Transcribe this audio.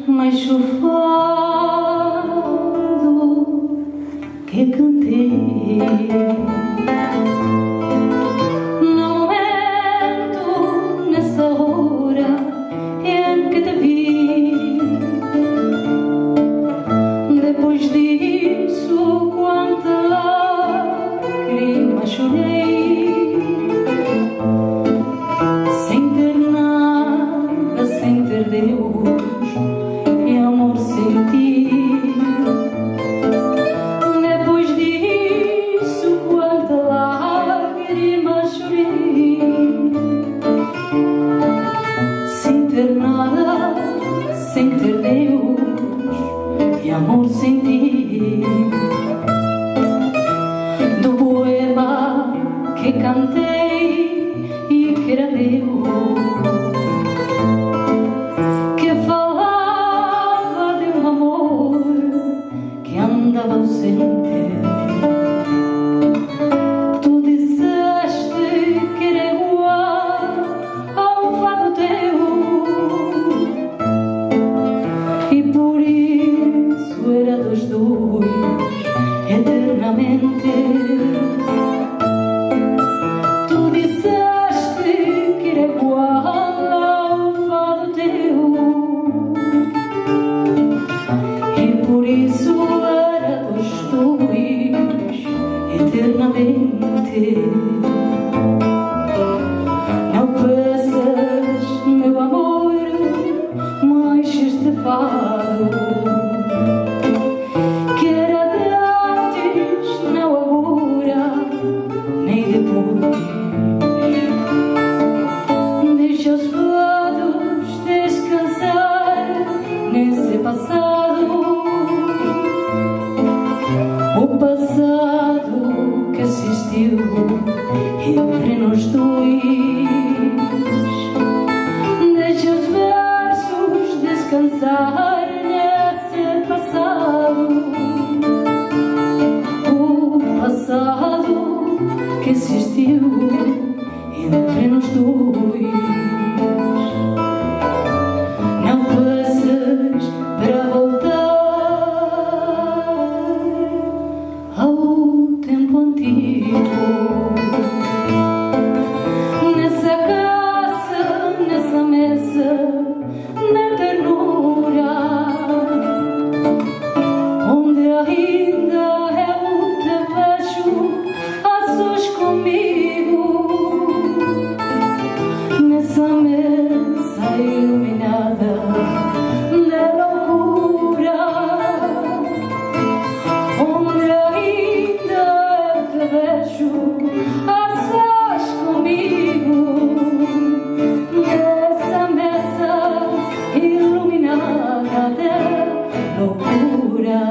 mais chufado que cantei. No momento, nessa hora em que te vi, depois disso, quanta lágrima chorei, sem ter nada, sem ter Deus e amor sem ti. Depois disso, quanta lágrima chorei, sem ter nada, sem ter Deus e amor sem ti. Do poema que cantei e que era meu, que falava de um amor que andava ausente, tu disseste que era igual ao fado teu, e por isso era dos dois eternamente. Tu disseste que era igual ao fado teu, e por isso era dos dois eternamente. Não peças, meu amor, mais este fado, que era de antes, não agora, nem depois. Deixa os fados descansar nesse passado, o passado que existiu entre nós dois. Deixa os versos descansar nesse passado, o passado que existiu entre nós dois. Não peças para voltar ao tempo antigo, nessa casa, nessa mesa da ternura, onde ainda eu te vejo a sós comigo, nessa mesa iluminada da loucura, onde ainda eu te vejo a sós comigo, nessa mesa iluminada da loucura.